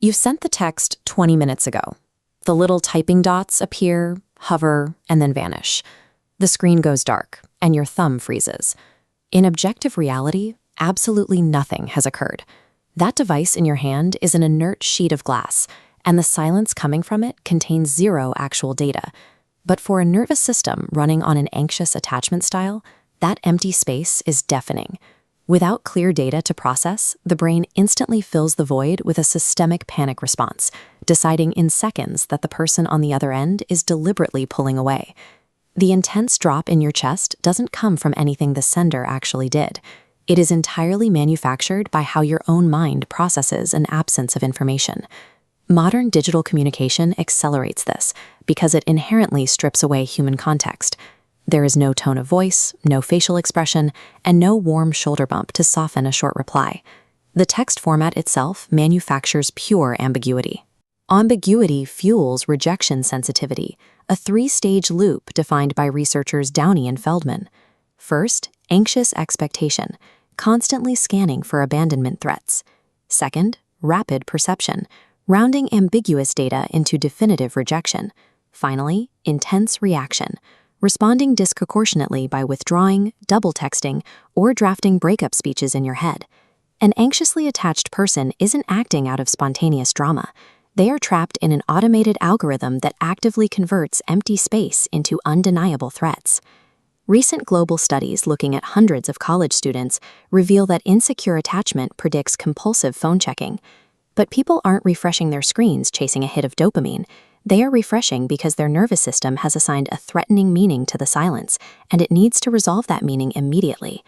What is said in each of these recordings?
You've sent the text 20 minutes ago. The little typing dots appear, hover, and then vanish. The screen goes dark, and your thumb freezes. In objective reality, absolutely nothing has occurred. That device in your hand is an inert sheet of glass, and the silence coming from it contains zero actual data. But for a nervous system running on an anxious attachment style, that empty space is deafening. Without clear data to process, the brain instantly fills the void with a systemic panic response, deciding in seconds that the person on the other end is deliberately pulling away. The intense drop in your chest doesn't come from anything the sender actually did. It is entirely manufactured by how your own mind processes an absence of information. Modern digital communication accelerates this because it inherently strips away human context. There is no tone of voice, no facial expression, and no warm shoulder bump to soften a short reply. The text format itself manufactures pure ambiguity. Ambiguity fuels rejection sensitivity, a three-stage loop defined by researchers Downey and Feldman. First, anxious expectation, constantly scanning for abandonment threats. Second, rapid perception, rounding ambiguous data into definitive rejection. Finally, intense reaction, responding disproportionately by withdrawing, double texting, or drafting breakup speeches in your head. An anxiously attached person isn't acting out of spontaneous drama. They are trapped in an automated algorithm that actively converts empty space into undeniable threats. Recent global studies looking at hundreds of college students reveal that insecure attachment predicts compulsive phone checking. But people aren't refreshing their screens chasing a hit of dopamine. They are refreshing because their nervous system has assigned a threatening meaning to the silence, and it needs to resolve that meaning immediately.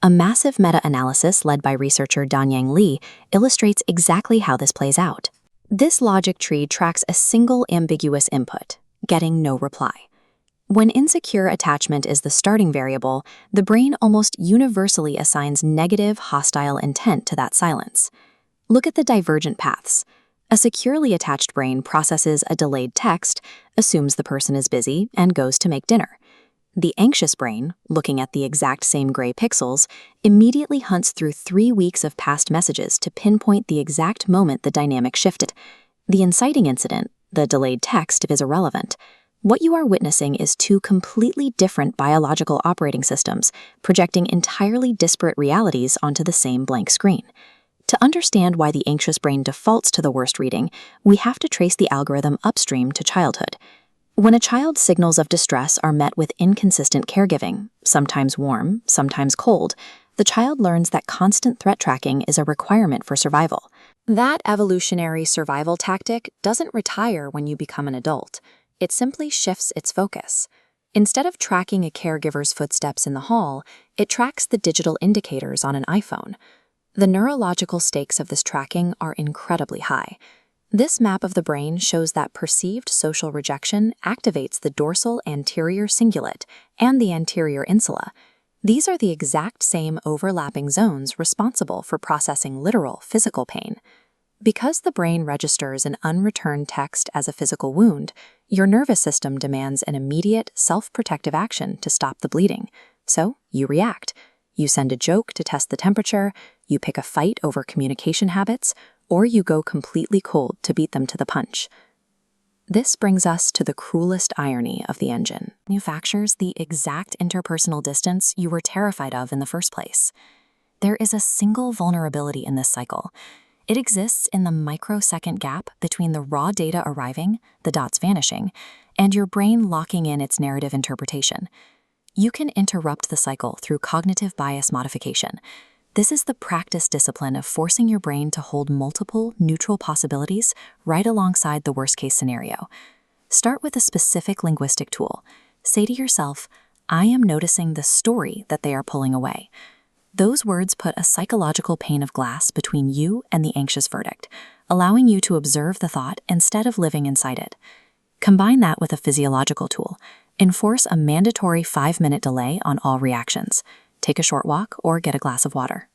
A massive meta-analysis led by researcher Downey illustrates exactly how this plays out. This logic tree tracks a single ambiguous input, getting no reply. When insecure attachment is the starting variable, the brain almost universally assigns negative, hostile intent to that silence. Look at the divergent paths. A securely attached brain processes a delayed text, assumes the person is busy, and goes to make dinner. The anxious brain, looking at the exact same gray pixels, immediately hunts through 3 weeks of past messages to pinpoint the exact moment the dynamic shifted. The inciting incident, the delayed text, is irrelevant. What you are witnessing is two completely different biological operating systems, projecting entirely disparate realities onto the same blank screen. To understand why the anxious brain defaults to the worst reading, we have to trace the algorithm upstream to childhood. When a child's signals of distress are met with inconsistent caregiving, sometimes warm, sometimes cold, the child learns that constant threat tracking is a requirement for survival. That evolutionary survival tactic doesn't retire when you become an adult. It simply shifts its focus. Instead of tracking a caregiver's footsteps in the hall, it tracks the digital indicators on an iPhone. The neurological stakes of this tracking are incredibly high. This map of the brain shows that perceived social rejection activates the dorsal anterior cingulate and the anterior insula. These are the exact same overlapping zones responsible for processing literal physical pain. Because the brain registers an unreturned text as a physical wound, your nervous system demands an immediate, self-protective action to stop the bleeding. So you react. You send a joke to test the temperature, you pick a fight over communication habits, or you go completely cold to beat them to the punch. This brings us to the cruelest irony of the engine. It manufactures the exact interpersonal distance you were terrified of in the first place. There is a single vulnerability in this cycle. It exists in the microsecond gap between the raw data arriving, the dots vanishing, and your brain locking in its narrative interpretation. You can interrupt the cycle through cognitive bias modification. This is the practice discipline of forcing your brain to hold multiple neutral possibilities right alongside the worst-case scenario. Start with a specific linguistic tool. Say to yourself, I am noticing the story that they are pulling away. Those words put a psychological pane of glass between you and the anxious verdict, allowing you to observe the thought instead of living inside it. Combine that with a physiological tool. Enforce a mandatory 5-minute delay on all reactions. Take a short walk or get a glass of water.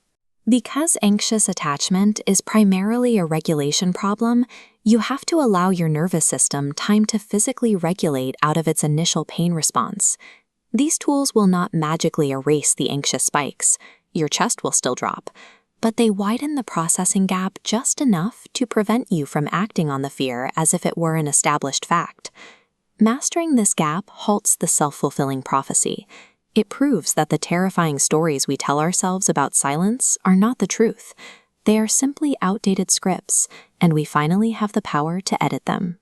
Because anxious attachment is primarily a regulation problem, you have to allow your nervous system time to physically regulate out of its initial pain response. These tools will not magically erase the anxious spikes. Your chest will still drop, but they widen the processing gap just enough to prevent you from acting on the fear as if it were an established fact. Mastering this gap halts the self-fulfilling prophecy. It proves that the terrifying stories we tell ourselves about silence are not the truth. They are simply outdated scripts, and we finally have the power to edit them.